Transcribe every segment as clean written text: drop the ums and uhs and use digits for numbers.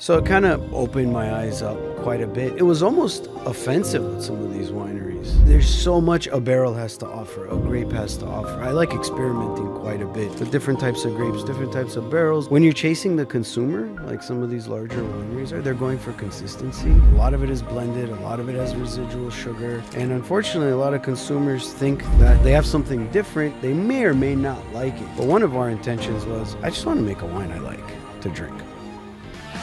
So it kind of opened my eyes up quite a bit. It was almost offensive with some of these wineries. There's so much a barrel has to offer, a grape has to offer. I like experimenting quite a bit with different types of grapes, different types of barrels. When you're chasing the consumer, like some of these larger wineries are, they're going for consistency. A lot of it is blended, a lot of it has residual sugar. And unfortunately, a lot of consumers think that they have something different. They may or may not like it. But one of our intentions was, I just want to make a wine I like to drink.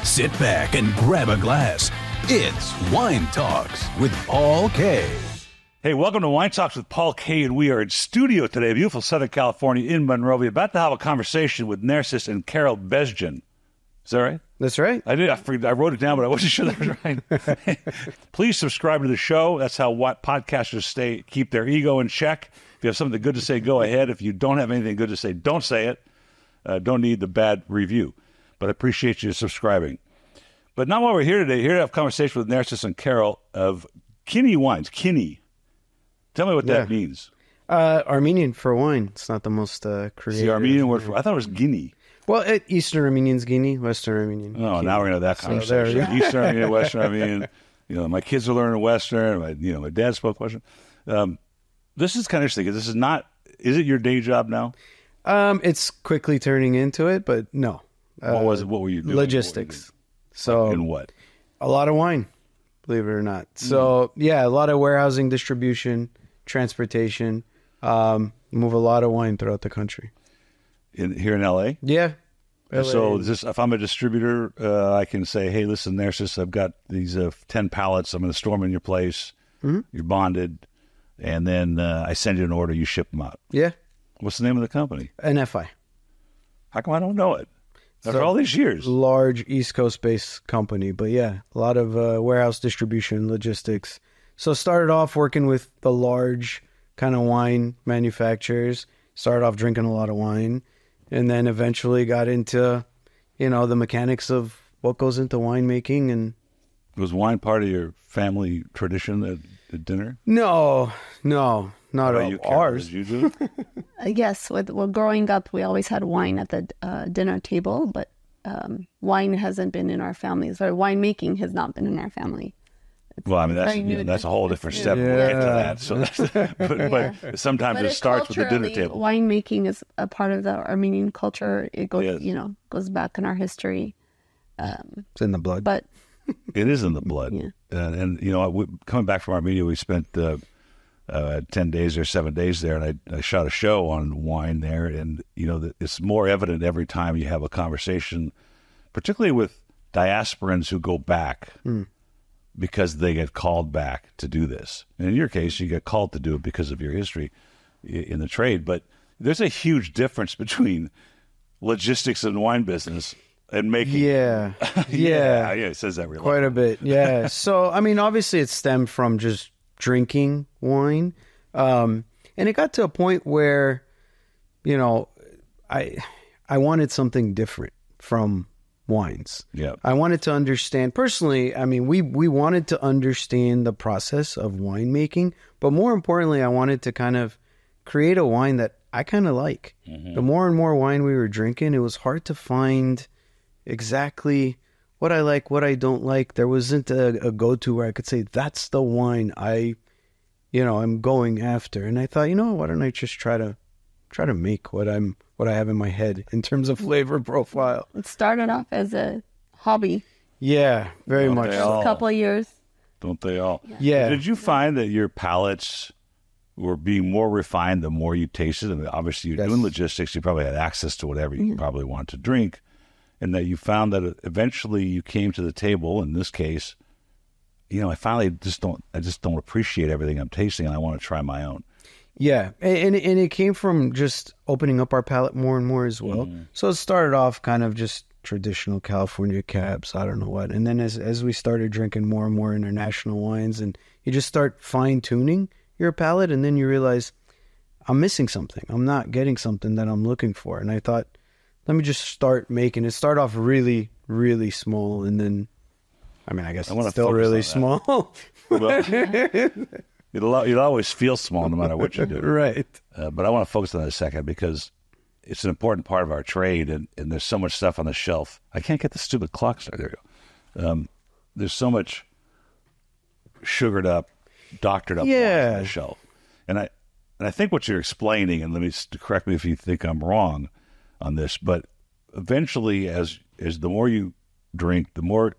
Sit back and grab a glass. It's Wine Talks with Paul K. Hey, welcome to Wine Talks with Paul K. And we are in studio today, beautiful Southern California in Monrovia, about to have a conversation with Nerses and Carol Bezdjian. Is that right? That's right. I wrote it down, but I wasn't sure that was right. Please subscribe to the show. That's how podcasters keep their ego in check. If you have something good to say, go ahead. If you don't have anything good to say, don't say it. Don't need the bad review. But I appreciate you subscribing. But not while we're here today. Here to have a conversation with Nerses and Carol of Qini Wines. Qini. Tell me what that means. Armenian for wine. It's not the most creative. The Armenian word for I thought it was Guinea. Well, Eastern Armenian's Guinea, Western Armenian. Oh, Guinea. now we're going to have that conversation. So Eastern Armenian, Western Armenian. My kids are learning Western. My dad spoke Western. This is kind of interesting because this is not. Is it your day job now? It's quickly turning into it, but no. What was it? What were you doing? Logistics. So in what? A lot of wine, believe it or not. So yeah, a lot of warehousing, distribution, transportation. Move a lot of wine throughout the country. Here in LA? Yeah. LA. So if I'm a distributor, I can say, hey, listen, Nerses, I've got these 10 pallets. I'm going to store them in your place. Mm-hmm. You're bonded. And then I send you an order. You ship them out. Yeah. What's the name of the company? NFI. How come I don't know it? After all these years. Large East Coast-based company. But yeah, a lot of warehouse distribution, logistics. So started off working with the large kind of wine manufacturers. Started off drinking a lot of wine. And then eventually got into, the mechanics of what goes into winemaking. And was wine part of your family tradition at dinner? No, not at ours. Did you do? Yes, growing up, we always had wine at the dinner table, but wine hasn't been in our family. So winemaking has not been in our family. Well, I mean, that's a whole different step. We'll get to that. So, but sometimes it starts with the dinner table. Winemaking is a part of the Armenian culture. It goes, goes back in our history. It's in the blood. But it is in the blood. Yeah. And coming back from Armenia, we spent 10 days or 7 days there, and I shot a show on wine there. And, it's more evident every time you have a conversation, particularly with diasporans who go back because they get called back to do this. And in your case, you get called to do it because of your history in the trade. But there's a huge difference between logistics and wine business and making. Yeah. It says that really quite a bit. Yeah. So, obviously it stemmed from just drinking wine. And it got to a point where, I wanted something different from wines. Yeah. I wanted to understand personally, we wanted to understand the process of winemaking, but more importantly, I wanted to kind of create a wine that I kind of like. Mm-hmm. The more and more wine we were drinking, it was hard to find exactly what I like, what I don't like. There wasn't a go-to where I could say, that's the wine I'm going after. And I thought, why don't I just try to make what I have in my head in terms of flavor profile. It started off as a hobby. Yeah, very much. A couple of years. Don't they all? Yeah. Did you find that your palates were being more refined the more you tasted? Obviously, you're doing logistics. You probably had access to whatever you probably want to drink. And that you found that eventually you came to the table, in this case, I finally just don't appreciate everything I'm tasting, and I want to try my own. Yeah, and it came from just opening up our palate more and more as well. Mm-hmm. So it started off kind of just traditional California cabs, I don't know what. And then as we started drinking more and more international wines, and you just start fine-tuning your palate, and then you realize, I'm missing something. I'm not getting something that I'm looking for. And I thought, let me just start making it. Start off really, really small, and then, I guess it's still really small. Well, you'll always feel small no matter what you do. Right. But I want to focus on that a second because it's an important part of our trade, and there's so much stuff on the shelf. I can't get the stupid clock started. There you There's so much sugared up, doctored up wine on the shelf. And I think what you're explaining, and let me correct me if you think I'm wrong on this, but eventually as the more you drink, the more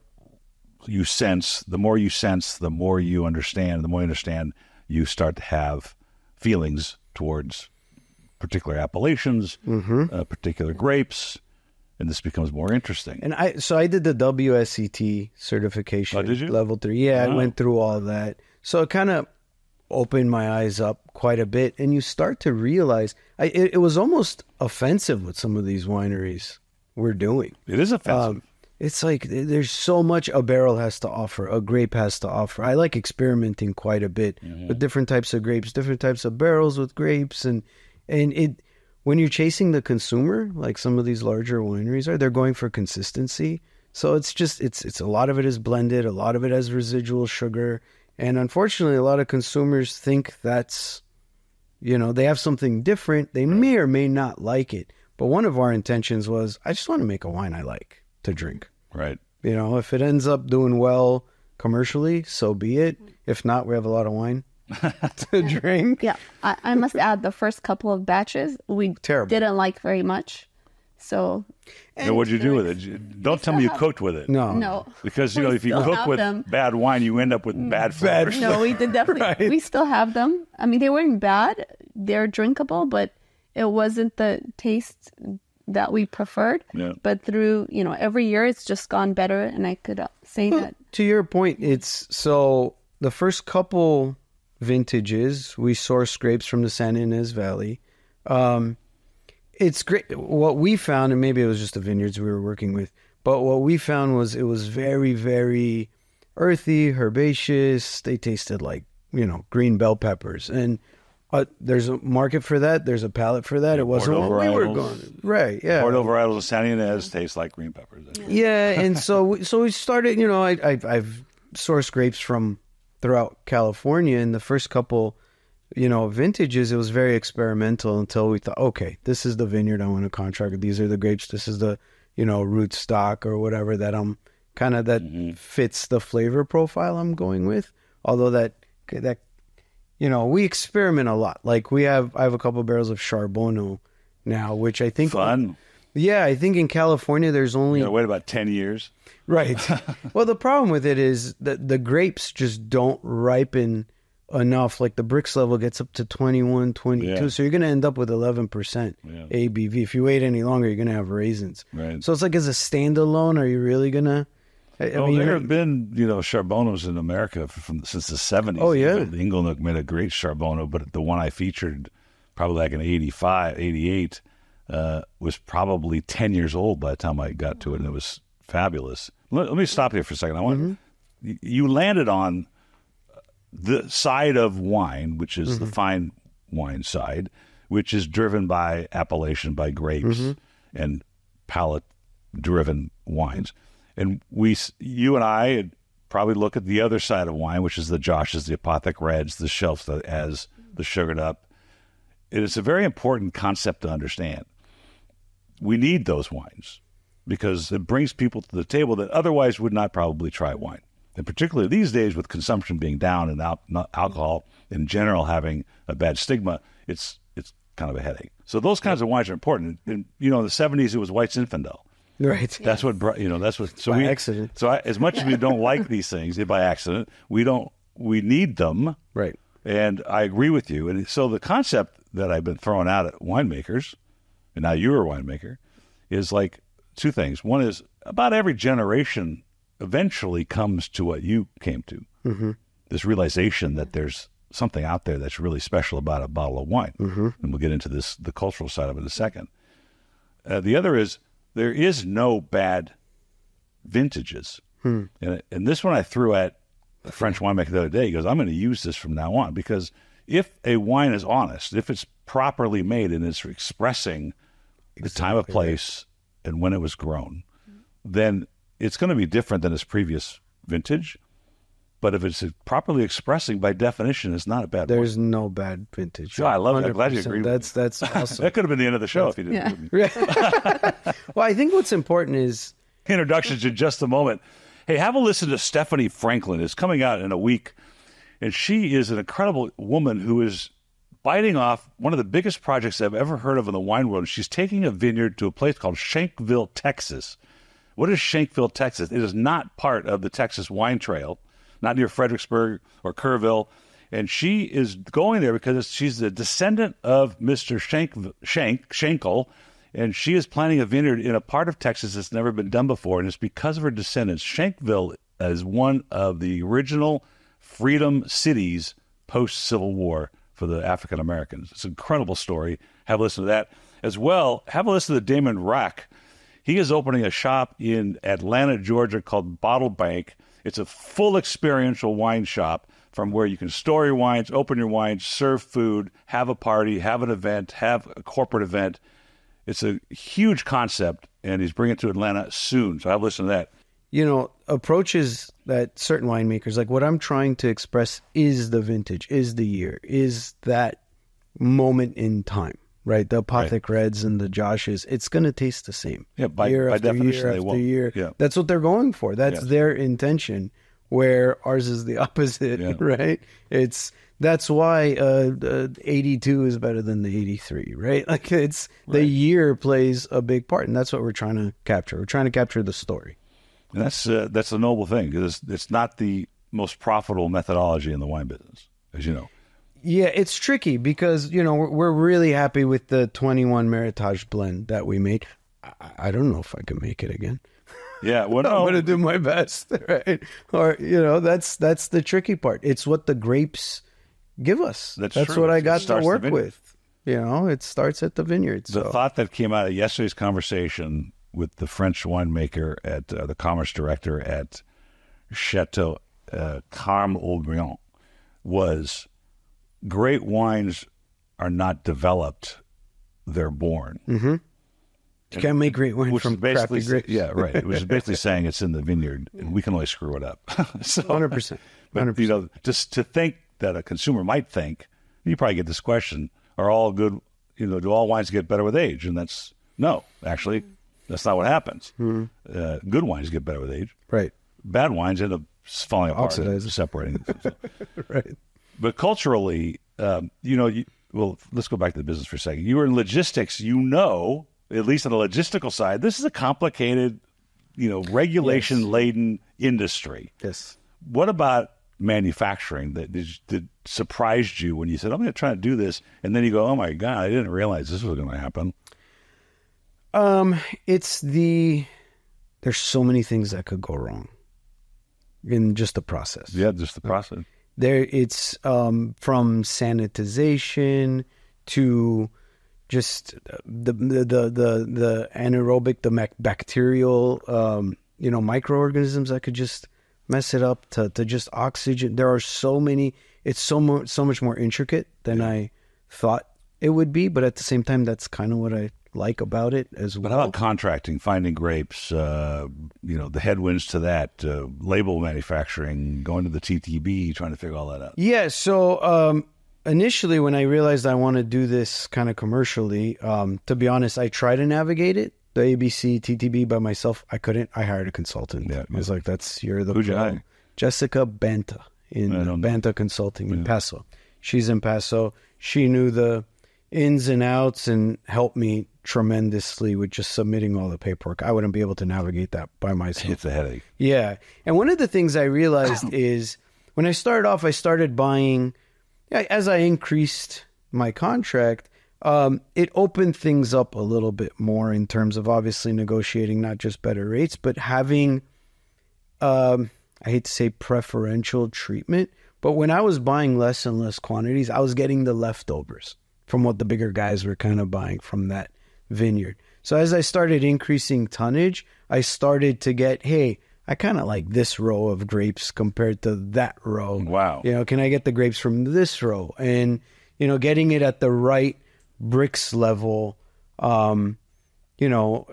you sense, the more you understand, you start to have feelings towards particular appellations, particular grapes, and this becomes more interesting. And I did the WSET certification. Oh, did you? Level 3. Yeah, I went through all that. So it kind of opened my eyes up quite a bit, and you start to realize it was almost offensive what some of these wineries were doing. It is offensive. It's like there's so much a barrel has to offer, a grape has to offer. I like experimenting quite a bit with different types of grapes, different types of barrels with grapes, and it when you're chasing the consumer, like some of these larger wineries are, they're going for consistency. So it's a lot of it is blended, a lot of it has residual sugar, and unfortunately, a lot of consumers think that's, they have something different. They may or may not like it. But one of our intentions was, I just want to make a wine I like to drink. Right. If it ends up doing well commercially, so be it. If not, we have a lot of wine to drink. Yeah. I must add, the first couple of batches, we didn't like very much. So. And what'd you do with it? Don't tell me you cooked with it. No. Because, if you cook with bad wine, you end up with bad flavors. No, we did definitely. Right. We still have them. I mean, they weren't bad. They're drinkable, but it wasn't the taste that we preferred. Yeah. But through, every year it's just gone better. And I could say that. To your point, so the first couple vintages, we source grapes from the San Ynez Valley. It's great. What we found, and maybe it was just the vineyards we were working with, but what we found was it was very, very earthy, herbaceous. They tasted like, green bell peppers. And there's a market for that. There's a palate for that. It wasn't what we were going. Right, yeah. Bordeaux varietals of San Ynez taste like green peppers. Yeah, and so we started, I've sourced grapes from throughout California, and the first couple vintages, it was very experimental until we thought, okay, this is the vineyard I want to contract with. These are the grapes. This is the, root stock or whatever that I'm kind of fits the flavor profile I'm going with. Although that we experiment a lot. Like I have a couple of barrels of Charbonneau now, which I think fun. Yeah, I think in California there's only wait about 10 years. Right. Well, the problem with it is that the grapes just don't ripen enough. Like the Brix level gets up to 21, 22. So you're going to end up with 11% ABV. If you wait any longer, you're going to have raisins. Right. So it's like, as a standalone, are you really going to? There have been, Charbonneaus in America since the 70s. Oh, yeah. Inglenook made a great Charbonneau, but the one I featured probably like in 85, 88 was probably 10 years old by the time I got to it, and it was fabulous. Let me stop here for a second. I want you landed on the side of wine, which is the fine wine side, which is driven by appellation, by grapes and palate-driven wines. And you and I probably look at the other side of wine, which is the Joshes, the Apothic Reds, the shelves that has the sugared up. It is a very important concept to understand. We need those wines because it brings people to the table that otherwise would not probably try wine. And particularly these days, with consumption being down and alcohol in general having a bad stigma, it's kind of a headache. So those kinds of wines are important. And, in the 70s, it was White Zinfandel. Right. That's what brought, that's what. So by accident. So as much as we don't like these things by accident, we need them. Right. And I agree with you. And so the concept that I've been throwing out at winemakers, and now you're a winemaker, is like two things. One is about every generation eventually comes to what you came to. This realization that there's something out there that's really special about a bottle of wine. And we'll get into the cultural side of it in a second. The other is, there is no bad vintages. And this one I threw at a French winemaker the other day. He goes, I'm going to use this from now on, because if a wine is honest, if it's properly made and it's expressing the time of place and when it was grown, then it's going to be different than its previous vintage. But if it's properly expressing, by definition, it's not a bad There's wine. no bad vintage. Sure, I love it. I'm glad you agree. That's awesome. That could have been the end of the show if you didn't. Well, I think what's important is introductions in just a moment. Hey, have a listen to Stephanie Franklin. It's coming out in a week, and she is an incredible woman who is biting off one of the biggest projects I've ever heard of in the wine world. She's taking a vineyard to a place called Shankville, Texas. What is Shankville, Texas? It is not part of the Texas Wine Trail, not near Fredericksburg or Kerrville. And she is going there because she's the descendant of Mr. Schenkel, and she is planting a vineyard in a part of Texas that's never been done before, and it's because of her descendants. Shankville is one of the original freedom cities post-Civil War for the African Americans. It's an incredible story. Have a listen to that. As well, have a listen to Damon Rack. He is opening a shop in Atlanta, Georgia called Bottle Bank. It's a full experiential wine shop from where you can store your wines, open your wines, serve food, have a party, have an event, have a corporate event. It's a huge concept, and he's bringing it to Atlanta soon. So have a listen to that. You know, approaches that certain winemakers, like what I'm trying to express is the vintage, is the year, is that moment in time, right? The Apothic Reds and the Joshes, it's going to taste the same. Yeah, by definition, they won't. Year. Yeah. That's what they're going for. That's their intention, where ours is the opposite, right? That's why 82 is better than the 83, right? Like the year plays a big part, and that's what we're trying to capture. We're trying to capture the story. And that's a noble thing, because it's not the most profitable methodology in the wine business, as you know. Yeah, it's tricky because, you know, we're really happy with the 21 Meritage blend that we made. I don't know if I can make it again. Yeah, well, no. I'm going to do my best, right? Or, you know, that's the tricky part. It's what the grapes give us. That's true. What I got to work with. You know, it starts at the vineyard. The thought that came out of yesterday's conversation with the French winemaker at the commerce director at Chateau Carme-Aubryon was great wines are not developed, they're born. Mm-hmm. You can't make great wine from crappy grapes. Yeah, right. It was basically saying it's in the vineyard, and we can only screw it up. So, 100%. But, you know, just to think that a consumer might think, you probably get this question, are all good, you know, do all wines get better with age? And that's, no, actually, that's not what happens. Mm-hmm. Good wines get better with age. Right. Bad wines end up falling apart, separating. Right. But culturally, you know, well, let's go back to the business for a second. You were in logistics, you know, at least on the logistical side, this is a complicated, you know, regulation-laden industry. Yes. What about manufacturing that surprised you when you said, I'm going to try to do this, and then you go, oh my God, I didn't realize this was going to happen? There's so many things that could go wrong in just the process. Yeah, just the process. It's from sanitization to just the anaerobic, the bacterial, you know, microorganisms that could just mess it up, to just oxygen. There are so many. It's so much more intricate than I thought it would be, but at the same time, that's kind of what I like about it as well. But how about contracting, finding grapes, you know, the headwinds to that, label manufacturing, going to the TTB, trying to figure all that out? Yeah, so initially when I realized I want to do this kind of commercially, to be honest, I tried to navigate it, the ABC, TTB by myself. I couldn't. I hired a consultant. Yeah, I was like, you're the Who'd you hire? Jessica Banta in Banta Consulting in Paso. She's in Paso. She knew the ins and outs and helped me tremendously with just submitting all the paperwork. I wouldn't be able to navigate that by myself. It's a headache. Yeah. And one of the things I realized is when I started off, I started buying, as I increased my contract, it opened things up a little bit more in terms of obviously negotiating not just better rates, but having, I hate to say preferential treatment, but when I was buying less and less quantities, I was getting the leftovers from what the bigger guys were kind of buying from that vineyard. So as I started increasing tonnage, I started to get, hey, I kind of like this row of grapes compared to that row. Wow. You know, can I get the grapes from this row? And, you know, getting it at the right bricks level, you know,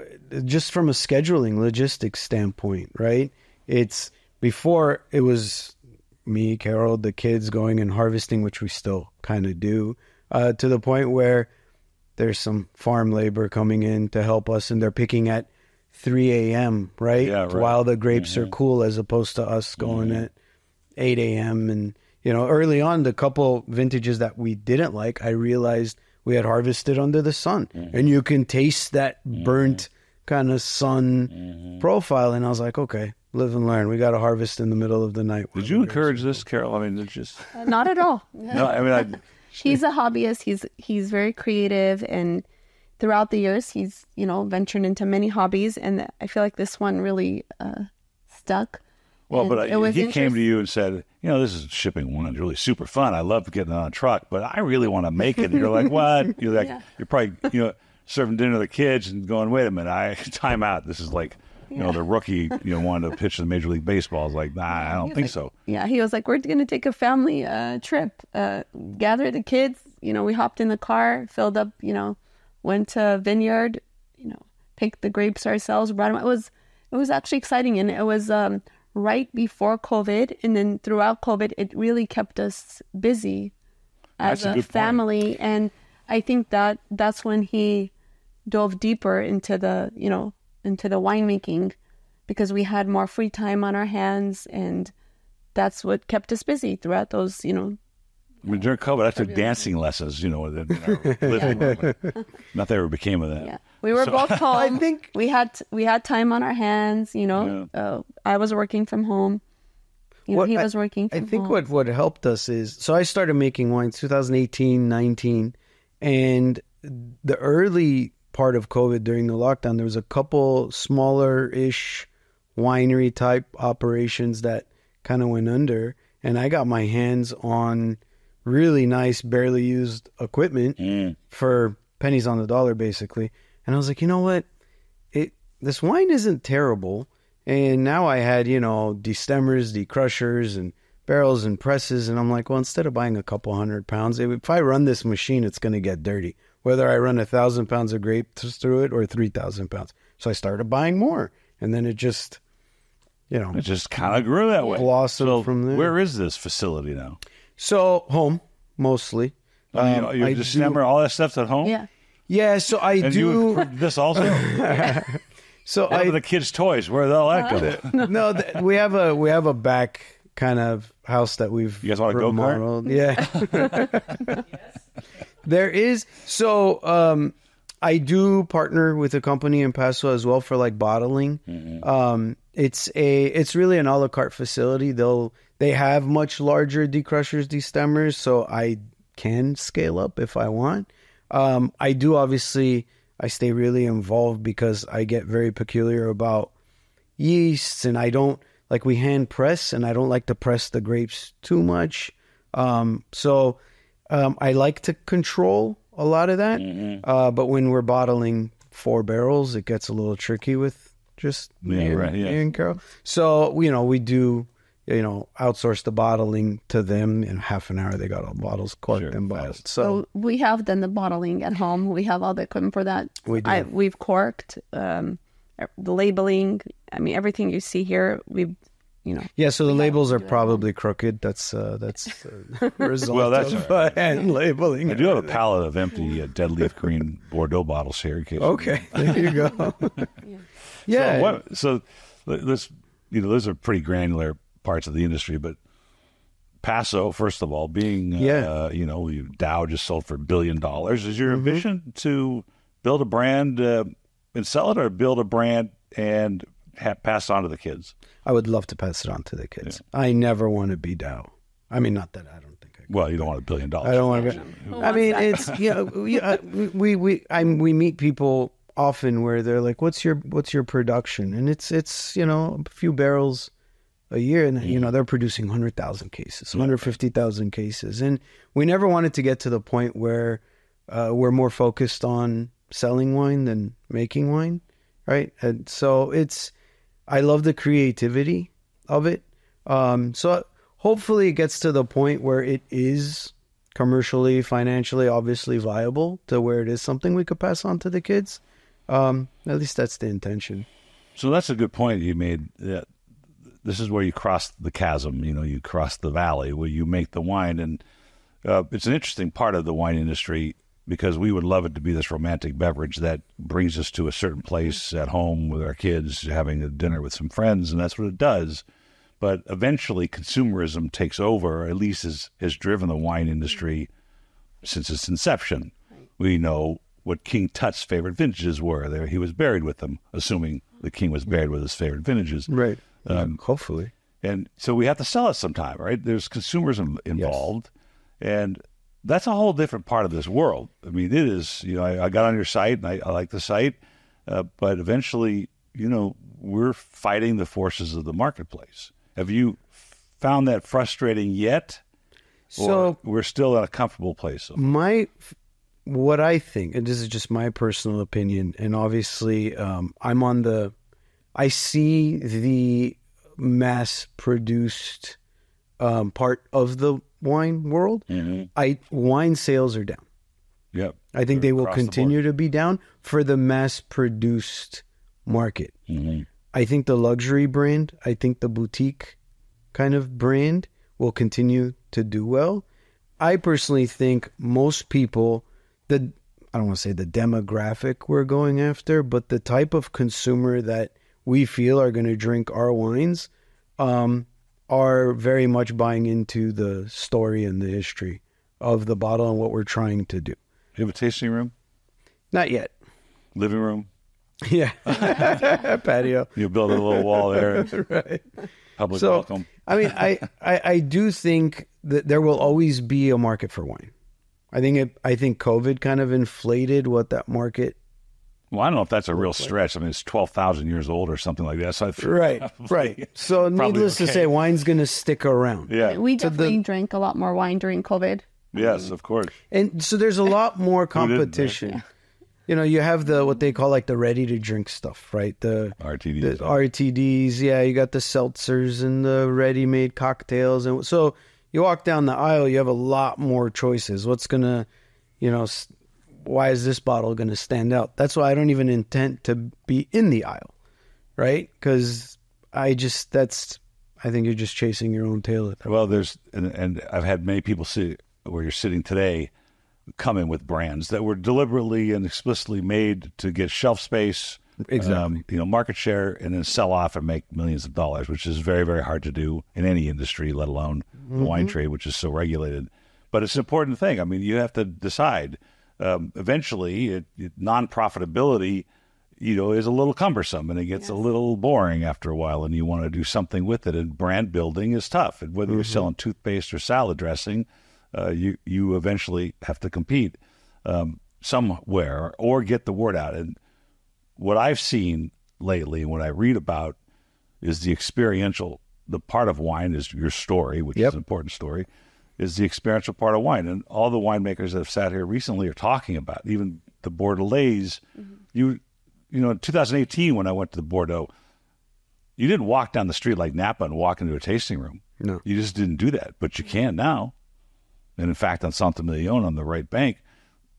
just from a scheduling logistics standpoint, right? It's before it was me, Carol, the kids going and harvesting, which we still kind of do, to the point where there's some farm labor coming in to help us, and they're picking at 3 a.m., right? Yeah, right. While the grapes are cool, as opposed to us going at 8 a.m. And, early on, the couple vintages that we didn't like, I realized we had harvested under the sun. And you can taste that burnt kind of sun profile. And I was like, okay, live and learn. We got to harvest in the middle of the night. Did you encourage this, Carol? I mean, it's just... Not at all. No, I mean... He's a hobbyist. He's very creative, and throughout the years, he's ventured into many hobbies, and I feel like this one really stuck. Well, but he came to you and said, this is shipping one. It's really super fun. I love getting on a truck, but I really want to make it. And you're like, what? You're like, you're probably serving dinner to the kids and going, wait a minute, time out. This is like. The rookie, wanted to pitch in Major League Baseball. I was like, nah, I don't think so. Yeah, he was like, we're going to take a family trip, gather the kids. We hopped in the car, filled up, went to a vineyard, picked the grapes ourselves, brought them. It was actually exciting. And it was right before COVID. And then throughout COVID, it really kept us busy as a family. Point. And I think that's when he dove deeper into the winemaking, because we had more free time on our hands, and that's what kept us busy throughout those, I mean, during COVID, I took dancing lessons, in our living room. Not that I ever became of that. Yeah. We were both home. I think we had time on our hands, I was working from home. He was working from home. I think what helped us is, so I started making wine 2018, 19, and the early part of COVID during the lockdown, there was a couple smaller-ish winery-type operations that kind of went under, and I got my hands on really nice, barely used equipment for pennies on the dollar, basically. And I was like, you know what? This wine isn't terrible. And now I had, destemmers, decrushers, and barrels and presses, and I'm like, well, instead of buying a couple 100 pounds, if I run this machine, it's going to get dirty. Whether I run 1,000 pounds of grapes through it or 3,000 pounds. So I started buying more. And then it just, It just kind of grew that way. Blossomed from there. Where is this facility now? So, home, mostly. Your December, all that stuff's at home? Yeah. Yeah, so I and do... you this also? So what are the kids' toys? Where did all that go? No, we have a back kind of house that we've... You guys want to go kart? Yeah. There is. So I do partner with a company in Paso as well for like bottling. It's really an a la carte facility. They have much larger decrushers, destemmers, so I can scale up if I want. I do, obviously, I stay really involved because I get very peculiar about yeasts, and I don't like, we hand press, and I don't like to press the grapes too much. So I like to control a lot of that. But when we're bottling 4 barrels, it gets a little tricky with just me and Carol. So, we do, outsource the bottling to them. In half an hour, they got all bottles corked and bottled. So we have done the bottling at home. We have all the equipment for that. We do. We've corked, the labeling. I mean, everything you see here, we've, Yeah, so the labels are probably crooked. That's a result of hand labeling. I do have a pallet of empty dead leaf green Bordeaux bottles here. In case there you go. Yeah. So this, those are pretty granular parts of the industry, but Paso, first of all, being, Dow just sold for $1 billion. Is your ambition to build a brand and sell it, or build a brand and pass it on to the kids? I would love to pass it on to the kids. Yeah. I never want to be Dow. I mean, not that I don't think I could. Well, you don't want $1 billion. I don't want to be. I mean, it's, we meet people often where they're like, what's your production? And it's a few barrels a year, and they're producing 100,000 cases, 150,000 cases, and we never wanted to get to the point where we're more focused on selling wine than making wine, right? And so I love the creativity of it. So hopefully it gets to the point where it is commercially, financially, obviously viable, to where it is something we could pass on to the kids. At least that's the intention. So that's a good point you made. That this is where you cross the chasm, you cross the valley where you make the wine. And it's an interesting part of the wine industry. because we would love it to be this romantic beverage that brings us to a certain place at home with our kids, having a dinner with some friends, and that's what it does. But eventually consumerism takes over, or at least has driven the wine industry since its inception. Right. We know what King Tut's favorite vintages were. There, he was buried with them, assuming the king was buried with his favorite vintages. Right. Hopefully. And so we have to sell it sometime, right? There's consumerism involved. Yes. And that's a whole different part of this world. I mean, it is, I got on your site, and I like the site, but eventually, we're fighting the forces of the marketplace. Have you found that frustrating yet? So we're still in a comfortable place. What I think, and this is just my personal opinion, and obviously I see the mass-produced part of the wine world. Mm-hmm. Wine sales are down. Yep. I think they will continue to be down for the mass-produced market. Mm-hmm. I think the luxury brand, I think the boutique kind of brand will continue to do well. I personally think most people, I don't want to say the demographic we're going after, but the type of consumer that we feel are going to drink our wines are very much buying into the story and the history of the bottle and what we're trying to do. You have a tasting room? Not yet. Living room? Yeah. Patio. You build a little wall there. Right. Public welcome. I mean, I do think that there will always be a market for wine. I think COVID kind of inflated what that market. Well, I don't know if that's a real stretch. I mean, it's 12,000 years old or something like that. So right. So needless to say, wine's going to stick around. Yeah. We definitely drank a lot more wine during COVID. Yes, of course. And so there's a lot more competition. You have what they call like the ready to drink stuff, right? The RTDs. Yeah, you got the seltzers and the ready made cocktails. And so you walk down the aisle, you have a lot more choices. What's going to, why is this bottle going to stand out? That's why I don't even intend to be in the aisle, right? Because I think you're just chasing your own tail at that. Well, and I've had many people see where you're sitting today come in with brands that were deliberately and explicitly made to get shelf space, exactly, market share, and then sell off and make millions of dollars, which is very, very hard to do in any industry, let alone the wine trade, which is so regulated. But it's an important thing. I mean, you have to decide. Eventually, non-profitability, is a little cumbersome, and it gets a little boring after a while, and you want to do something with it. And brand building is tough. And whether you're selling toothpaste or salad dressing, you eventually have to compete somewhere or get the word out. And what I've seen lately, and what I read about, is the experiential. The part of wine is your story, which is an important story. Is the experiential part of wine. And all the winemakers that have sat here recently are talking about, even the Bordelais. In 2018, when I went to the Bordeaux, you didn't walk down the street like Napa and walk into a tasting room. No. You just didn't do that. But you can now. And in fact, on Saint-Emilion, on the right bank,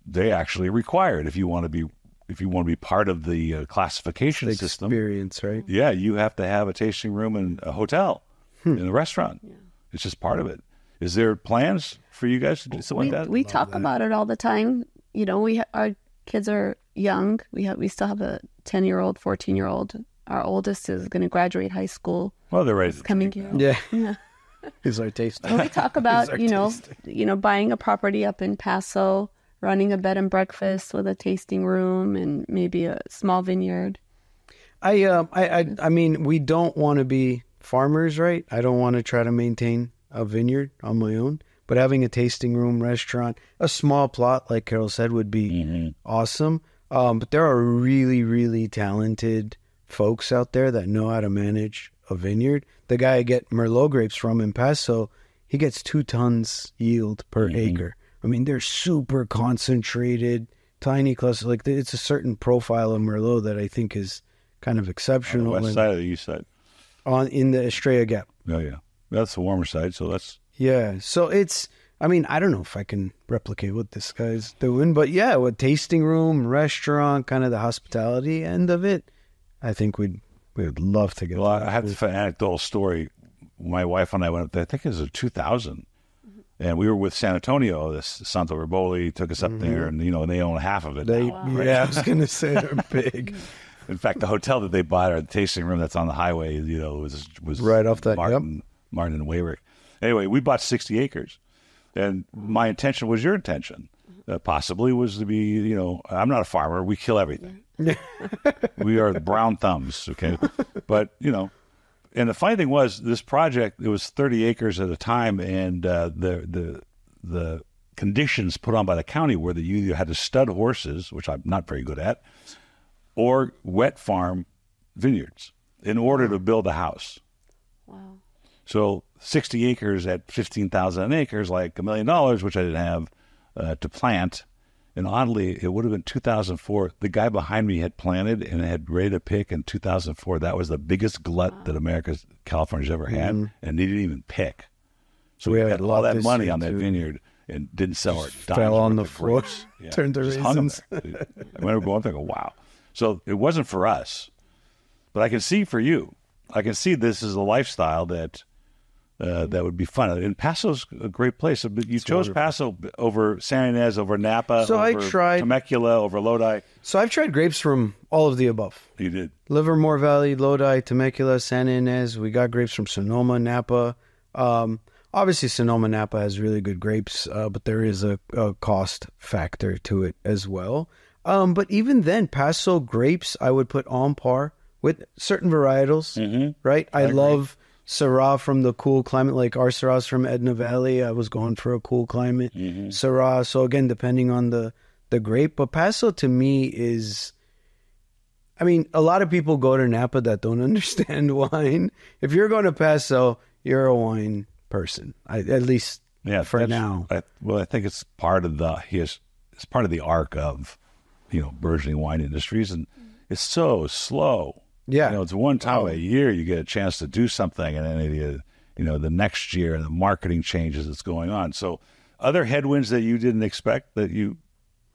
they actually require it if you want to be part of the classification system. Experience, right? Yeah, you have to have a tasting room and a hotel and a restaurant. Yeah. It's just part of it. Is there plans for you guys to do something like that? We talk about it all the time. Our kids are young. We still have a 10-year-old, 14-year-old. Our oldest is going to graduate high school. Well, they're ready. Coming here. Yeah. Is our taste. Well, we talk about buying a property up in Paso, running a bed and breakfast with a tasting room and maybe a small vineyard. I mean, we don't want to be farmers, right? I don't want to try to maintain a vineyard on my own, but having a tasting room, restaurant, a small plot, like Carol said, would be awesome. But there are really, really talented folks out there that know how to manage a vineyard. The guy I get Merlot grapes from in Paso, he gets 2 tons yield per acre. I mean, they're super concentrated, tiny clusters. Like it's a certain profile of Merlot that I think is kind of exceptional. On the west side or the east side? In the Estrella Gap. Oh, yeah. That's the warmer side, so that's... Yeah, so I don't know if I can replicate what this guy's doing, but yeah, with tasting room, restaurant, kind of the hospitality end of it, I think we would love to get. Well, I have an anecdotal story. My wife and I went up there, I think it was in 2000. And we were with San Antonio. This Santo Riboli took us up there, and and they own half of it. Yeah, I was going to say they're big. In fact, the hotel that they bought, or the tasting room that's on the highway, was right off that. Martin and Wayrick. Anyway, we bought 60 acres, and my intention was your intention. Possibly was to be, I'm not a farmer. We kill everything. We are the brown thumbs, okay? But, and the funny thing was, this project, it was 30 acres at a time, and the conditions put on by the county were that you either had to stud horses, which I'm not very good at, or wet farm vineyards in order to build a house. Wow. So 60 acres at $15,000 an acre is like $1 million, which I didn't have to plant. And oddly, it would have been 2004. The guy behind me had planted and had ready to pick in 2004. That was the biggest glut that California's ever had, and he didn't even pick. So we had all that money on that vineyard and didn't sell it. Fell on the floor, turned to raisins. I remember going there and go, wow. So it wasn't for us, but I can see for you. I can see this is a lifestyle that would be fun. And Paso's a great place. But you chose Paso over San Ynez, over Napa, so over I tried Temecula, over Lodi. So I've tried grapes from all of the above. You did. Livermore Valley, Lodi, Temecula, San Ynez. We got grapes from Sonoma, Napa. Obviously, Sonoma, Napa has really good grapes, but there is a cost factor to it as well. But even then, Paso grapes I would put on par with certain varietals, right? I love Syrah from the cool climate, like our Syrahs from Edna Valley. I was going for a cool climate Syrah. So again, depending on the grape. But Paso to me is, I mean, a lot of people go to Napa that don't understand wine. If you're going to Paso, you're a wine person, at least for now. I think it's part of the arc of burgeoning wine industries, and it's so slow. Yeah, it's one time a year you get a chance to do something, and then the next year and the marketing changes that's going on. So, other headwinds that you didn't expect that you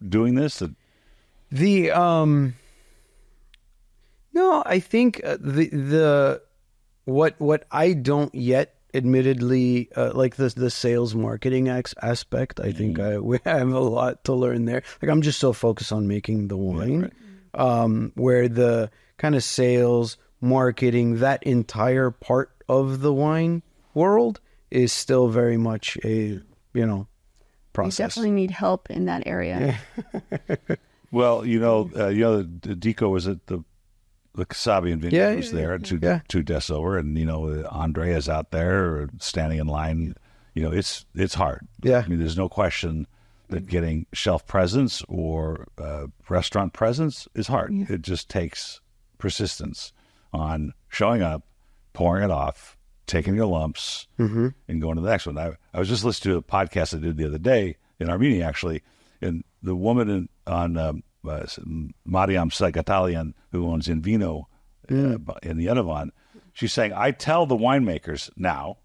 doing this? No, I think what I don't yet, admittedly, like the sales marketing aspect. I think we have a lot to learn there. Like I'm just so focused on making the wine, where the kind of sales, marketing, that entire part of the wine world is still very much a, process. You definitely need help in that area. Well, the Deco was at the Kasabian vineyard was there, two desks over, and Andrea's out there standing in line. It's hard. Yeah, I mean, there's no question that getting shelf presence or restaurant presence is hard. Yeah. It just takes persistence on showing up, pouring it off, taking your lumps, and going to the next one. I was just listening to a podcast I did the other day in Armenia, actually, and the woman on Mariam Sagatalian, who owns Invino in the Yerevan, she's saying, I tell the winemakers now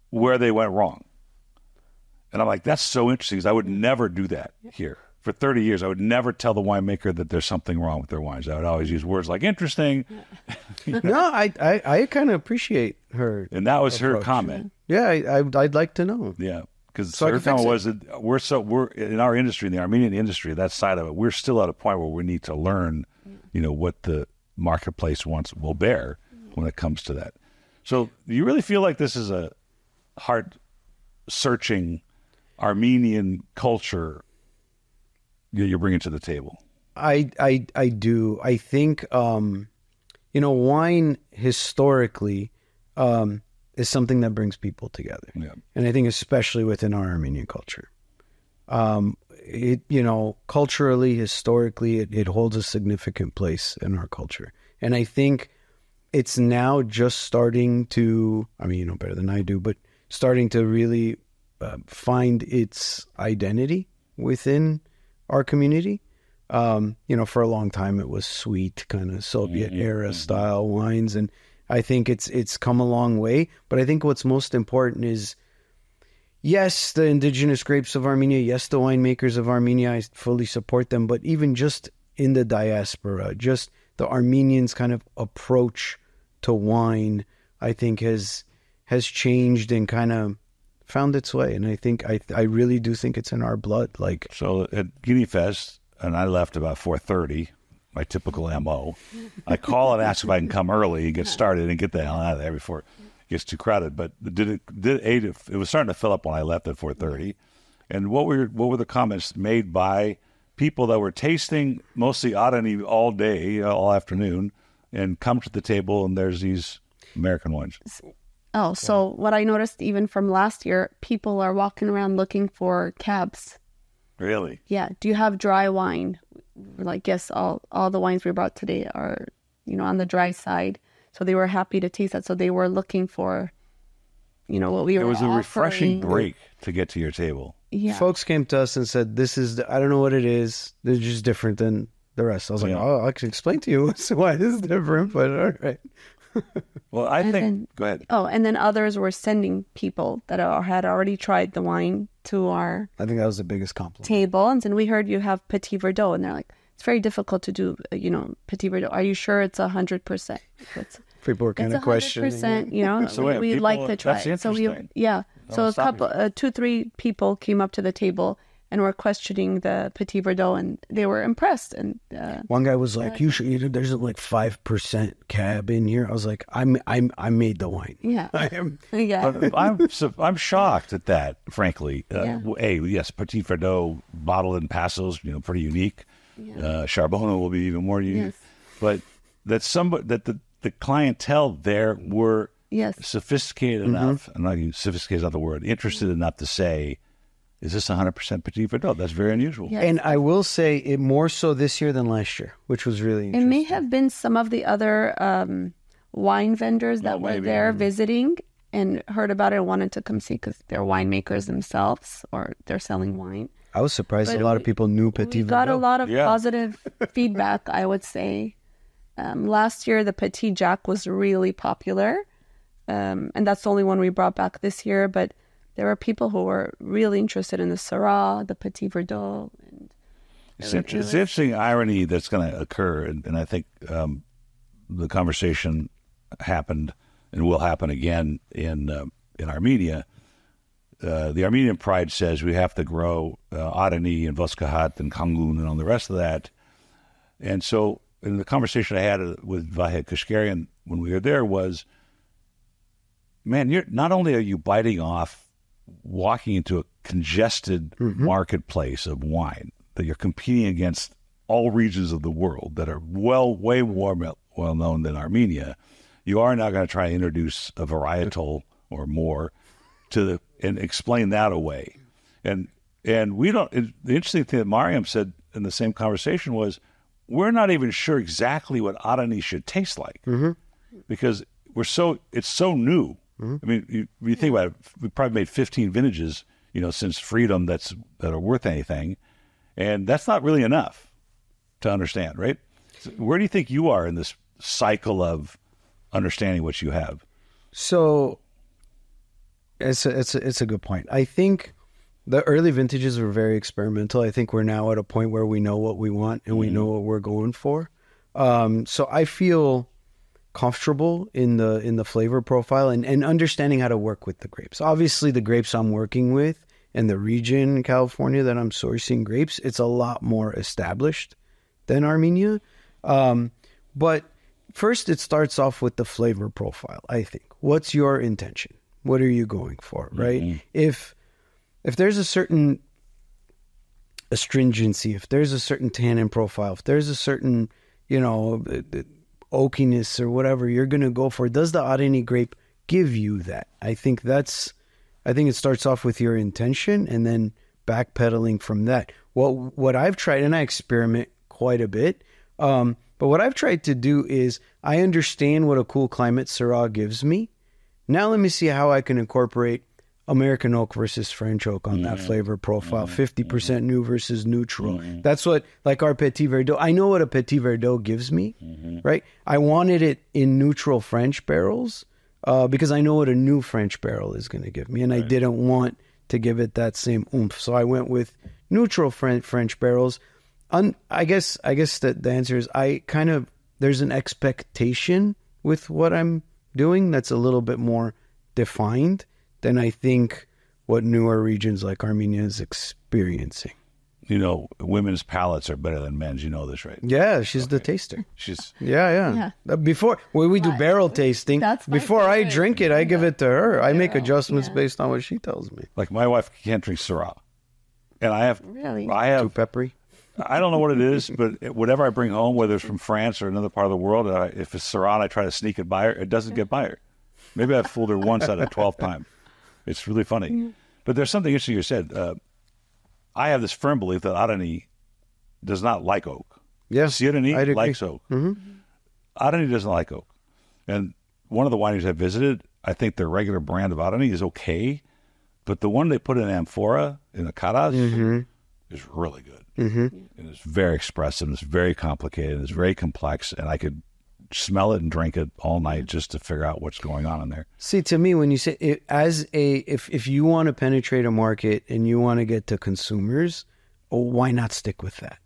where they went wrong. And I'm like, that's so interesting, because I would never do that here. For 30 years, I would never tell the winemaker that there's something wrong with their wines. I would always use words like interesting. No, I kind of appreciate her. And that was approach. her comment. Yeah, I'd like to know. Yeah. Because her comment was that we're in our industry, in the Armenian industry, that side of it, we're still at a point where we need to learn, what the marketplace will bear when it comes to that. So, do you really feel like this is a heart-searching Armenian culture you're bringing to the table? I do. I think wine historically is something that brings people together. Yeah. And I think especially within our Armenian culture. Culturally, historically, it holds a significant place in our culture. And I think it's now just starting to, better than I do, but starting to really find its identity within our community. For a long time, it was sweet, kind of Soviet era style wines. And I think it's come a long way. But I think what's most important is, yes, the indigenous grapes of Armenia, yes, the winemakers of Armenia, I fully support them. But even just in the diaspora, just the Armenians' kind of approach to wine, I think has changed and kind of found its way. And I think, I really do think it's in our blood. Like, so at Qini Fest, and I left about 4:30, my typical MO. I call and ask if I can come early and get started and get the hell out of there before it gets too crowded. But it was starting to fill up when I left at 4:30. And what were the comments made by people that were tasting mostly Arani all day, all afternoon, and come to the table and there's these American wines? Oh, so what I noticed even from last year, people are walking around looking for cabs. Really? Yeah. Do you have dry wine? Like, yes, all the wines we brought today are, on the dry side. So they were happy to taste that. So they were looking for, what we were offering. It was a refreshing break to get to your table. Yeah. Folks came to us and said, this is, I don't know what it is. They're just different than the rest. I was like, oh, I can explain to you why it is different, but all right. Well, go ahead. Oh, and then others were sending people that had already tried the wine to our I think that was the biggest compliment. Table. And we heard you have Petit Verdot. And they're like, it's very difficult to do, Petit Verdot. Are you sure it's 100%? People were kind of questioning. 100%, So we'd like to try it. So So a couple, 2-3 people came up to the table and were questioning the Petit Verdot, and they were impressed. And one guy was like, "You should. There's like 5% cab in here." I was like, "I made the wine." Yeah, I am. Yeah, I'm shocked at that. Frankly, yes, Petit Verdot bottled in passos, pretty unique. Yeah. Charbonneau will be even more unique. Yes. But that the clientele there were sophisticated enough. I'm not using sophisticated is not the word. Interested enough to say, is this 100% Petit Verdot? That's very unusual. Yes. And I will say it more so this year than last year, which was really interesting. It may have been some of the other wine vendors that were there visiting and heard about it and wanted to come see because they're winemakers themselves or they're selling wine. I was surprised a lot of people knew Petit Verdot. We got a lot of positive feedback, I would say. Last year, the Petit Jack was really popular. And that's the only one we brought back this year. But there were people who were really interested in the Syrah, the Petit Verdot. And it's an interesting irony that's going to occur. And I think the conversation happened and will happen again in Armenia. The Armenian pride says we have to grow Arani and Voskahat and Kangun and all the rest of that. And so in the conversation I had with Vahed Kashkarian when we were there was, man, not only are you biting off walking into a congested marketplace of wine, that you're competing against all regions of the world that are way more well known than Armenia, you are now going to try to introduce a varietal or more and explain that away. And we don't. The interesting thing that Mariam said in the same conversation was, we're not even sure exactly what Arani should taste like because it's so new. I mean, you think about it, we probably made 15 vintages, since freedom that are worth anything, and that's not really enough to understand, right? So where do you think you are in this cycle of understanding what you have? So, it's a good point. I think the early vintages were very experimental. I think we're now at a point where we know what we want and we know what we're going for. So I feel comfortable in the flavor profile and understanding how to work with the grapes. Obviously, the grapes I'm working with and the region in California that I'm sourcing grapes, it's a lot more established than Armenia. But first, it starts off with the flavor profile, I think. What's your intention? What are you going for, right? If there's a certain astringency, if there's a certain tannin profile, if there's a certain, oakiness or whatever you're going to go for, does the Arani grape give you that? I think it starts off with your intention and then backpedaling from that. What I've tried, and I experiment quite a bit, but what I've tried to do is I understand what a cool climate Syrah gives me. Now let me see how I can incorporate American oak versus French oak on that flavor profile, 50% new versus neutral. That's what, like our Petit Verdot, I know what a Petit Verdot gives me, right? I wanted it in neutral French barrels because I know what a new French barrel is going to give me, and I didn't want to give it that same oomph. So I went with neutral French barrels. I guess that the answer is there's an expectation with what I'm doing that's a little bit more defined than I think what newer regions like Armenia is experiencing. You know, women's palates are better than men's. You know this, right? Yeah, she's the taster. She's Yeah. Before when we do barrel tasting, before I drink it, I give it to her. I make adjustments based on what she tells me. like my wife can't drink Syrah, and I have Too peppery. I don't know what it is, but whatever I bring home, whether it's from France or another part of the world, if it's Syrah, I try to sneak it by her. It doesn't get by her. Maybe I've fooled her once out of 12 times. It's really funny. But there's something interesting you said. I have this firm belief that Arani does not like oak. Yes, Arani likes oak. Arani doesn't like oak. And one of the wineries I visited, I think their regular brand of Arani is okay, but the one they put in amphora, in the Caras, is really good. And it's very expressive, and it's very complicated, and it's very complex, and I could smell it and drink it all night just to figure out what's going on in there. See, to me, when you say it, if you want to penetrate a market and you want to get to consumers, why not stick with that,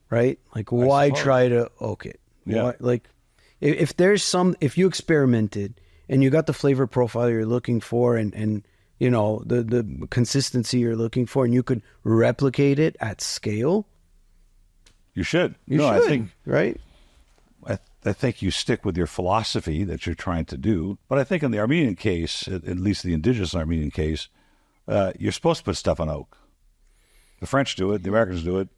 right? Like, why try to oak it? Yeah. Why, like, if you experimented and you got the flavor profile you're looking for, and you know the consistency you're looking for, and you could replicate it at scale, you should. I think, right? I think you stick with your philosophy that you're trying to do. But I think in the Armenian case, at least the indigenous Armenian case, you're supposed to put stuff on oak. The French do it. The Americans do it.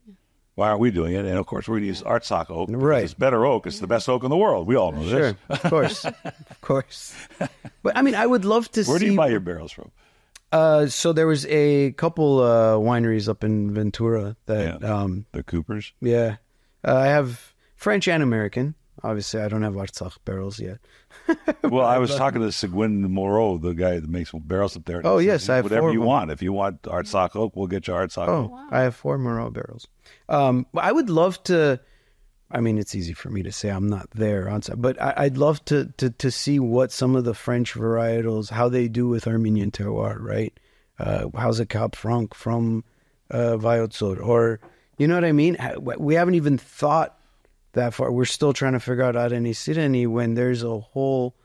Why aren't we doing it? And, of course, we're going to use Artsakh oak. Right. It's better oak. It's the best oak in the world. We all know this. Sure, of course. Of course. But, I mean, I would love to see... Where do you buy your barrels from? So there was a couple wineries up in Ventura that... the Coopers? Yeah. I have French and American. Obviously, I don't have Artsakh barrels yet. Well, I was talking to Seguin Moreau, the guy that makes barrels up there. Oh, yes, I have whatever four you of them. want. If you want Artsakh oak, we'll get you Artsakh oak. Wow. I have 4 Moreau barrels. I would love to... I mean, it's easy for me to say. I'm not there on site, but I'd love to see what some of the French varietals, how they do with Armenian terroir, right? How's a Cap Franc from Vayotsor? Or, you know what I mean? We haven't even thought that far. We're still trying to figure out Arani Sireni when there's a whole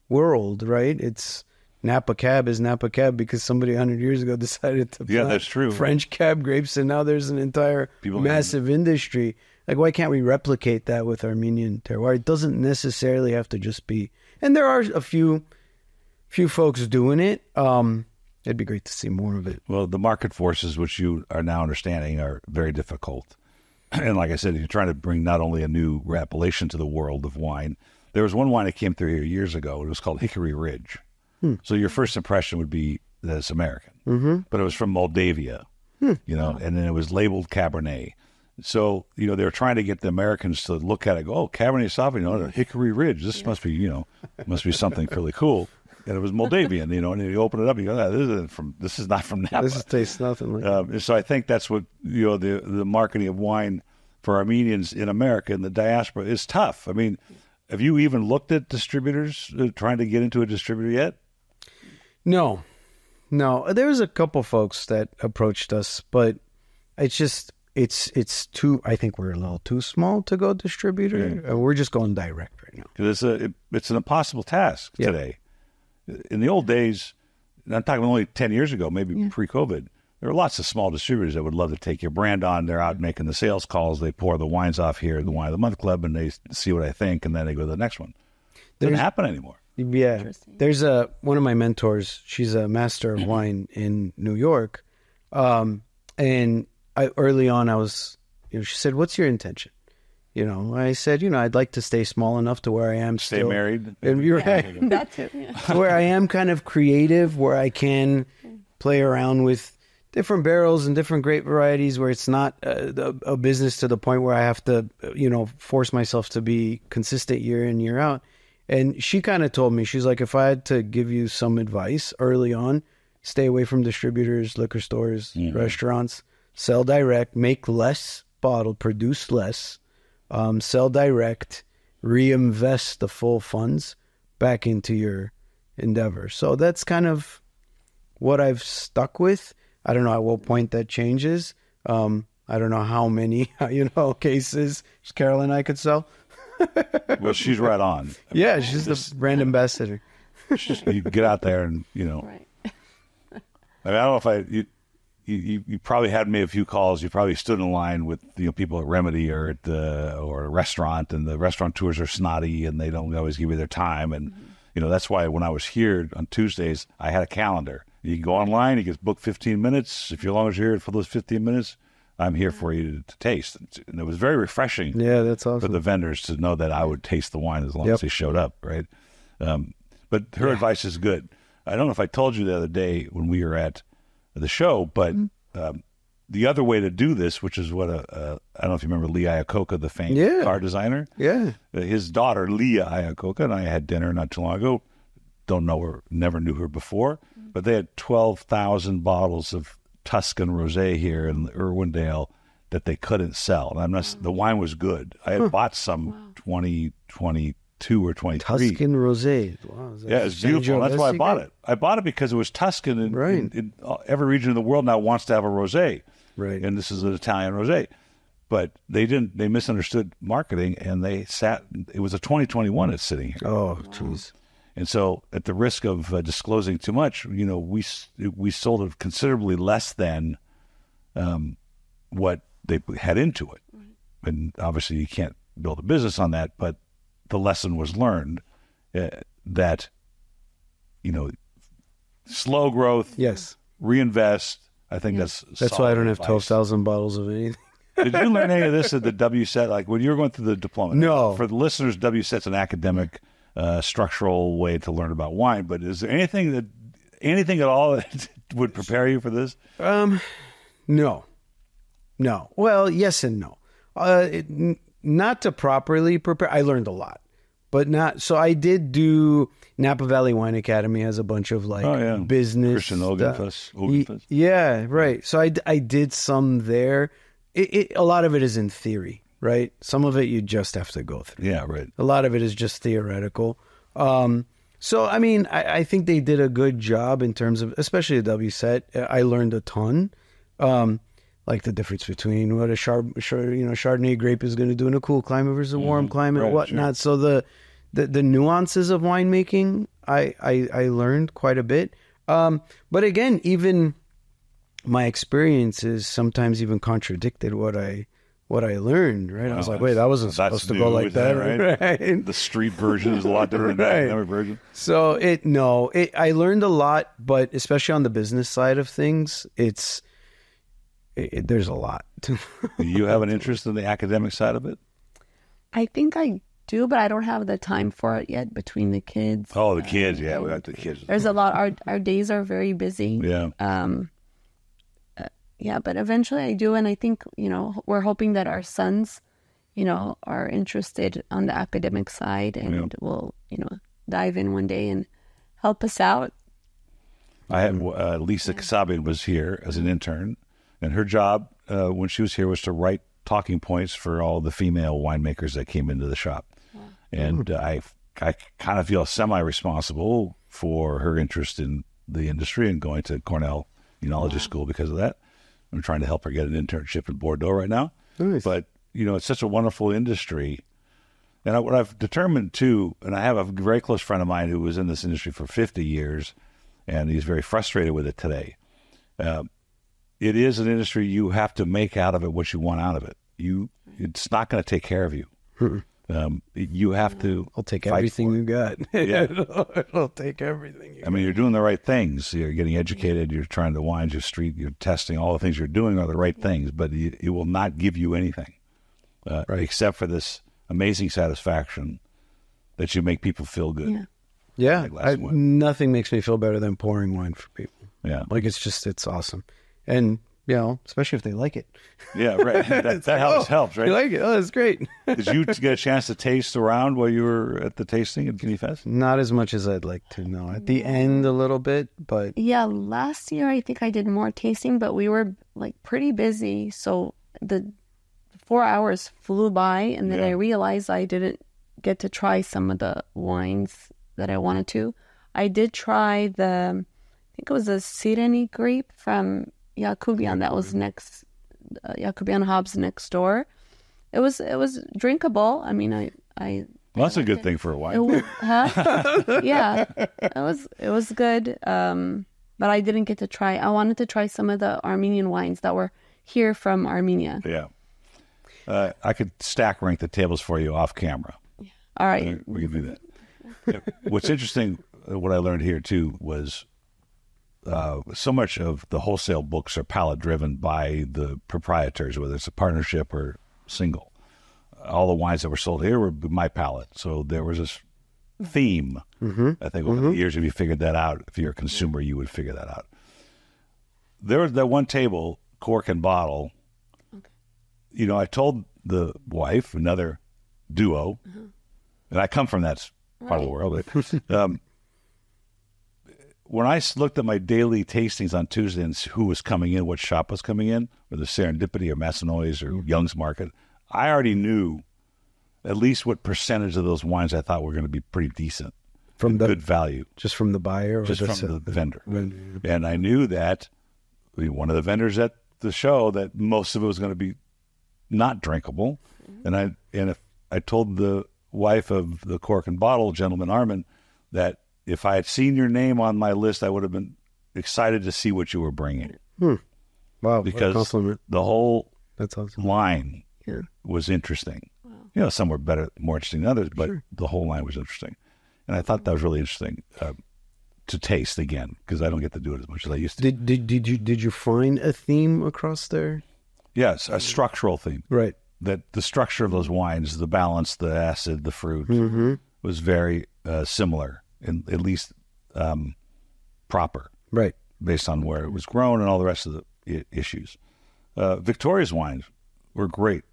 world, right? It's Napa Cab is Napa Cab because somebody 100 years ago decided to plant that's true. French cab grapes, and now there's an entire massive industry. Like, why can't we replicate that with Armenian terroir? It doesn't necessarily have to just be, and there are a few folks doing it. It'd be great to see more of it. Well, the market forces, which you are now understanding, are very difficult. And like I said, you're trying to bring not only a new appellation to the world of wine. There was one wine that came through here years ago. It was called Hickory Ridge. So your first impression would be that it's American. But it was from Moldavia, you know, and then it was labeled Cabernet. So, you know, they were trying to get the Americans to look at it and go, oh, Cabernet Sauvignon, Hickory Ridge. This must be, you know, must be something really cool. And it was Moldavian, you know, and you open it up, you go, this is not from Napa. This tastes nothing like So I think that's what, you know, the marketing of wine for Armenians in America and the diaspora is tough. I mean, have you even looked at distributors trying to get into a distributor yet? No. There was a couple folks that approached us, but it's just, it's too, I think we're a little too small to go distributor. Yeah. We're just going direct right now. Because it's an impossible task today. In the old days, I'm talking only 10 years ago, maybe pre-COVID, there were lots of small distributors that would love to take your brand on. They're out making the sales calls. They pour the wines off here, the Wine of the Month Club, and they see what I think, and then they go to the next one. It doesn't happen anymore. Yeah. There's one of my mentors. She's a master of wine in New York. And early on, I was, you know, she said, what's your intention? You know, I said, you know, I'd like to stay small enough to where I am Stay still married. And you're right. That too. Yeah. To where I am kind of creative, where I can play around with different barrels and different grape varieties, where it's not a business to the point where I have to, you know, force myself to be consistent year in, year out. And she kind of told me, she's like, if I had to give you some advice early on, stay away from distributors, liquor stores, restaurants, sell direct, make less bottle, produce less, sell direct, reinvest the full funds back into your endeavor. So that's kind of what I've stuck with. I don't know at what point that changes. I don't know how many, you know, cases Carol and I could sell. Well, she's right on. Yeah, she's the brand ambassador. You get out there and, you know. Right. I mean, I don't know if you probably had made a few calls. You probably stood in line with people at Remedy or at or a restaurant, and the restaurateurs are snotty and they don't always give you their time. And that's why when I was here on Tuesdays, I had a calendar. You can go online. You can book 15 minutes. If you're long as you're here for those 15 minutes, I'm here for you to taste. And it was very refreshing. Yeah, that's awesome. For the vendors to know that I would taste the wine as long as they showed up, right? But her advice is good. I don't know if I told you the other day when we were at the show, but the other way to do this, which is what I don't know if you remember Lee Iacocca, the famed car designer. Yeah. His daughter, Leah Iacocca, and I had dinner not too long ago. Don't know her, never knew her before, but they had 12,000 bottles of Tuscan rosé here in Irwindale that they couldn't sell. And the wine was good. I had bought some 2022 or 23. Tuscan rosé. Wow, yeah, it's beautiful. That's why I bought it. I bought it because it was Tuscan, and in every region of the world now wants to have a rosé. Right. And this is an Italian rosé. But they misunderstood marketing, and it was a 2021 that's sitting here. Oh, jeez. And so, at the risk of disclosing too much, we sold it considerably less than what they had into it. And obviously, you can't build a business on that. But the lesson was learned that slow growth. Yes. Reinvest. I think that's why I don't have 12,000 bottles of anything. Did you learn any of this at the WSET? Like when you were going through the diploma? No. For the listeners, WSET's an academic. Structural way to learn about wine, but is there anything at all that would prepare you for this? No. Well, yes and no. Not to properly prepare. I learned a lot, but not. So I did do Napa Valley Wine Academy has a bunch of business. Christian Ogenfuss. Yeah, right. So I did some there. A lot of it is in theory. Right. Some of it you just have to go through. Yeah, right. A lot of it is just theoretical. So, I mean, I think they did a good job in terms of, especially the WSET. I learned a ton, like the difference between what a Chardonnay grape is going to do in a cool climate versus a warm climate and whatnot. Sure. So the nuances of winemaking, I learned quite a bit. But again, even my experiences sometimes even contradicted what I learned, right? I was like, wait, that wasn't supposed to go like that, right? The street version is a lot different than the academic version. So I learned a lot, but especially on the business side of things, there's a lot. Do you have an interest in the academic side of it? I think I do, but I don't have the time for it yet between the kids. Oh, the kids, yeah, we got the kids. There's a lot. Our days are very busy. Yeah. Yeah, but eventually I do, and I think, we're hoping that our sons, are interested on the academic side and will, dive in one day and help us out. I had Lisa Kasabian was here as an intern, and her job when she was here was to write talking points for all the female winemakers that came into the shop. Wow. And I kind of feel semi-responsible for her interest in the industry and going to Cornell Enology School because of that. I'm trying to help her get an internship in Bordeaux right now. Nice. But, it's such a wonderful industry. And what I've determined, too, and I have a very close friend of mine who was in this industry for 50 years, and he's very frustrated with it today. It is an industry you have to make out of it what you want out of it. It's not going to take care of you. You have to. I'll take everything you got. Yeah. I'll take everything. I mean, you're doing the right things. You're getting educated. You're trying the wines, your street. You're testing. All the things you're doing are the right things, but it will not give you anything, except for this amazing satisfaction that you make people feel good. Yeah. Nothing makes me feel better than pouring wine for people. Yeah, it's awesome, and. Especially if they like it. Yeah, right. That helps, right? You like it? Oh, that's great. Did you get a chance to taste around while you were at the tasting at Qini Fest? Not as much as I'd like to, no. At the end a little bit, but... Yeah, last year I think I did more tasting, but we were pretty busy. So the 4 hours flew by, and then I realized I didn't get to try some of the wines that I wanted to. I did try I think it was a Sireni grape from... Yakubian, that was next, Yakubian Hobbs next door. It was drinkable. I mean, I well, that's a good thing for a wine. Yeah, it was good. but I didn't get to try. I wanted to try some of the Armenian wines that were here from Armenia. Yeah. I could stack rank the tables for you off camera. Yeah. All right. We can do that. Yeah. What's interesting, what I learned here too, was so much of the wholesale books are palate driven by the proprietors, whether it's a partnership or single. All the wines that were sold here were my palate. So there was this theme. I think over the years, if you figured that out, if you're a consumer, you would figure that out. There was that one table, cork and bottle. Okay. You know, I told the wife, another duo, and I come from that part of the world. When I looked at my daily tastings on Tuesday and who was coming in, what shop was coming in, whether Serendipity or Massenois or Young's Market, I already knew at least what percentage of those wines I thought were going to be pretty decent, from good value. Just from the buyer? Or just from the vendor. And I knew that one of the vendors at the show, that most of it was going to be not drinkable. And if I told the wife of the cork and bottle, gentleman Armin, that if I had seen your name on my list, I would have been excited to see what you were bringing. Wow, because what a compliment. The whole That's awesome. line was interesting. Wow. You know, some were better, more interesting than others, but the whole line was interesting. And I thought that was really interesting to taste again, because I don't get to do it as much as I used to. Did you find a theme across there? Yes, a structural theme. Right. That the structure of those wines, the balance, the acid, the fruit, was very similar, and at least proper. Right. Based on where it was grown and all the rest of the issues. Victoria's wines were great.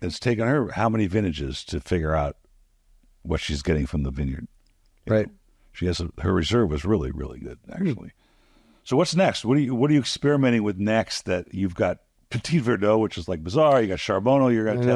It's taken her how many vintages to figure out what she's getting from the vineyard. Right. She has her reserve was really, really good, actually. So what's next? What are you experimenting with next? That you've got Petit Verdot, which is like bizarre. You got Charbonneau. You're going to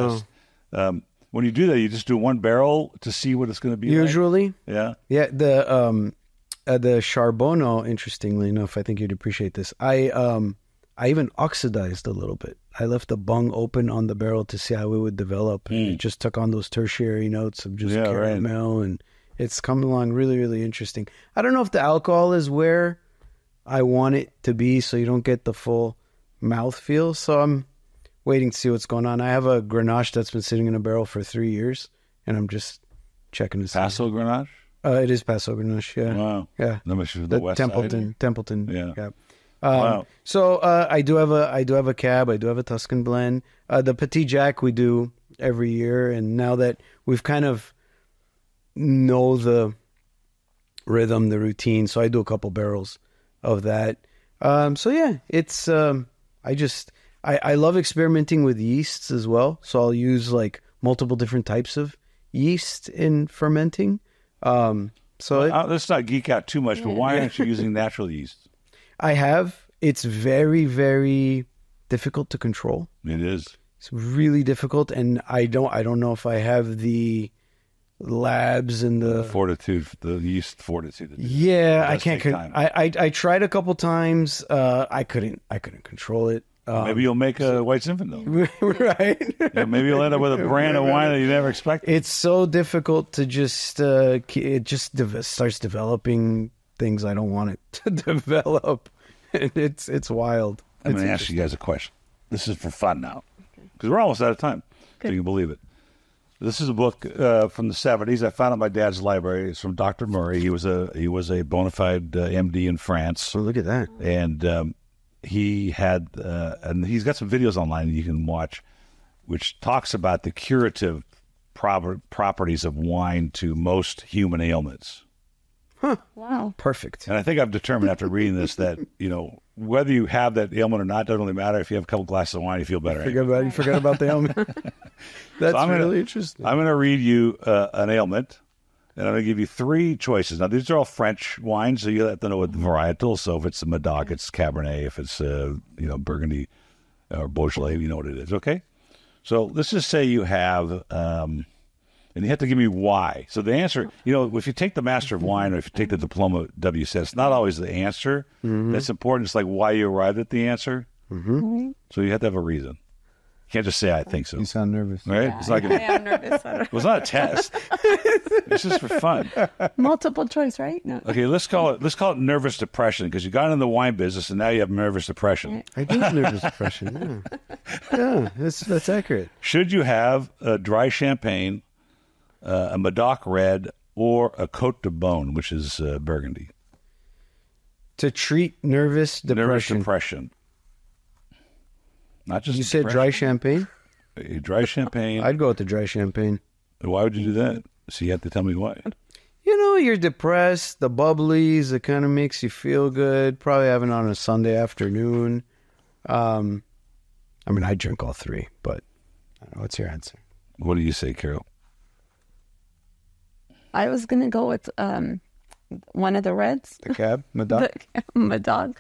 test. When you do that, you just do one barrel to see what it's going to be. Usually, like? Yeah. The Charbonneau, interestingly enough, I think you'd appreciate this. I even oxidized a little bit. I left the bung open on the barrel to see how it would develop. And it just took on those tertiary notes of just caramel, and it's come along really, really interesting. I don't know if the alcohol is where I want it to be, so you don't get the full mouthfeel. So I'm waiting to see what's going on. I have a Grenache that's been sitting in a barrel for 3 years, and I'm just checking to see. Paso Grenache? It is Paso Grenache, yeah. Wow. Yeah. No, the West Templeton. Yeah. Yeah. Wow. So I do have a cab. I do have a Tuscan blend. The Petit Jack we do every year, and now that we've kind of know the rhythm, the routine, so I do a couple barrels of that. So yeah, it's I love experimenting with yeasts as well. So I'll use like multiple different types of yeast in fermenting. Let's not geek out too much, but why aren't you using natural yeast? I have. It's very, very difficult to control. It is. It's really difficult, and I don't know if I have the labs and the fortitude, the yeast fortitude. Yeah, I can't. I tried a couple times. I couldn't control it. Maybe you'll make a White Zinfandel. Right. Yeah, maybe you'll end up with a brand of wine that you never expected. It's so difficult to just it just starts developing things I don't want it to develop. And it's wild. I'm going to ask you guys a question. This is for fun now, because we're almost out of time. If you can believe it. This is a book from the 70s. I found it in my dad's library. It's from Dr. Murray. He was a bona fide MD in France. Oh, look at that. And he had and he's got some videos online that you can watch, which talks about the curative properties of wine to most human ailments. Huh. Wow. Perfect. And I think I've determined after reading this that, whether you have that ailment or not doesn't really matter. If you have a couple glasses of wine, you feel better. You forget about the ailment. That's really interesting. I'm going to read you an ailment, and I'm going to give you 3 choices. Now, these are all French wines, so you have to know what the varietal. So if it's a Medoc, it's Cabernet. If it's, Burgundy or Beaujolais, you know what it is, okay? So let's just say you have... and you have to give me why. So the answer, if you take the Master of Wine or if you take the Diploma WSET, it's not always the answer that's important. It's like why you arrived at the answer. So you have to have a reason. Can't just say I think so. You sound nervous. Right? Yeah, It's like I am nervous. it was not a test. It's just for fun. Multiple choice, right? No. Okay, let's call it nervous depression because you got in the wine business and now you have nervous depression. I do have nervous depression. Yeah, that's accurate. Should you have a dry champagne, a Medoc Red, or a Côte de Beaune, which is Burgundy? To treat nervous Nervous depression. depression. Not just You said dry champagne? A dry champagne. I'd go with the dry champagne. Why would you do that? So you have to tell me why. You know, you're depressed, the bubblies, it kind of makes you feel good. Probably having it on a Sunday afternoon. I mean, I drink all three, but I don't know. What's your answer? What do you say, Carol? I was going to go with one of the reds. The cab? Medoc? Medoc.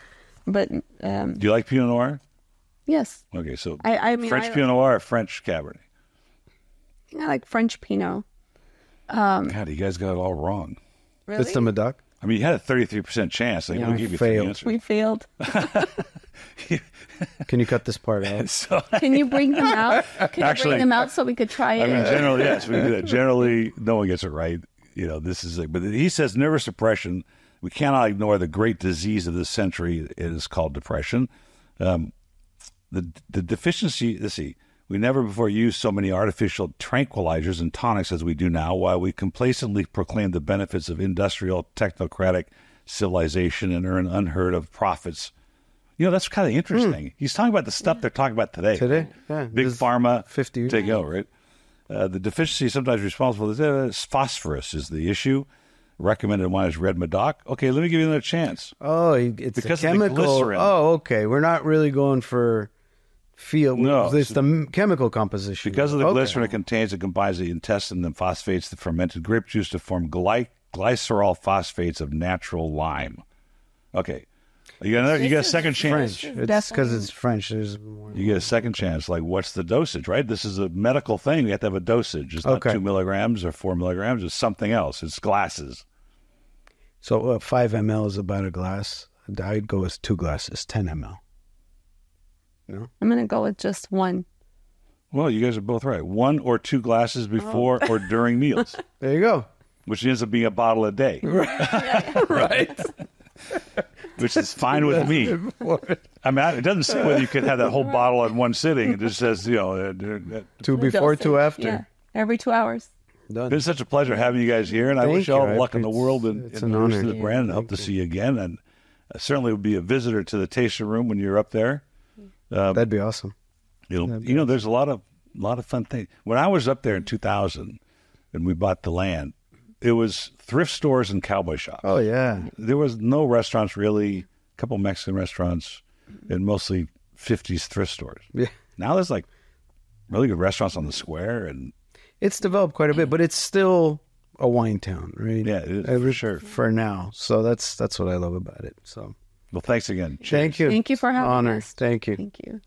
But Do you like Pinot Noir? yes, Okay, so I mean, French Pinot Noir or French Cabernet? I like French Pinot. God, you guys got it all wrong. Really? It's the Medoc? I mean, you had a 33% chance. Like, Yeah, we'll I give you three failed. answers. We failed. Can you cut this part out? So, Can you bring them out? Can you Actually, bring them out so we could try I it? mean, generally, yes, we do that. Generally, no one gets it right. You know, this is like, but he says nervous depression. We cannot ignore the great disease of this century. It is called depression. The deficiency, let's see, we never before used so many artificial tranquilizers and tonics as we do now, while we complacently proclaim the benefits of industrial, technocratic civilization and earn unheard of profits. You know, that's kind of interesting. He's talking about the stuff they're talking about today. Today? Yeah. Big This is pharma, 50 years. take over, right? The deficiency sometimes responsible is phosphorus is the issue. Recommended wine is red Medoc. Okay, let me give you another chance. Oh, it's Because the of the chemical. glycerin. Oh, okay. We're not really going for feel. No. It's the chemical composition. Because of the Okay. glycerin it contains, it combines the intestine and phosphates the fermented grape juice to form glycerol phosphates of natural lime. Okay. You got a second chance. French. It's because it's French. There's more. You get a second chance. Like, what's the dosage, right? This is a medical thing. You have to have a dosage. It's not Okay. 2 milligrams or 4 milligrams. It's something else. It's glasses. So 5 ml is about a glass. I'd go with 2 glasses, 10 ml. No? I'm going to go with just one. Well, you guys are both right. 1 or 2 glasses before or during meals, There you go. which ends up being a bottle a day, Right. which is fine with me. I mean, it doesn't say whether you could have that whole bottle in one sitting. It just says, 2 before, 2 after. Yeah, every 2 hours. Done. It's been such a pleasure having you guys here, and I Thank wish you all you. the luck in the It's- world and it's an honor. the brand, and hope to see you again. And I certainly would be a visitor to the tasting room when you're up there. That'd be awesome. There's a lot of fun things. When I was up there in 2000, and we bought the land, it was thrift stores and cowboy shops. Oh, yeah. There was no restaurants really, a couple Mexican restaurants, and mostly 50s thrift stores. Yeah. Now there's like really good restaurants on the square, and It's developed quite a bit, but it's still a wine town, right? Yeah, it is, for sure. For now. So that's what I love about it. So well, thanks again. thank you. Thank you for having Honor. us. Thank you. Thank you.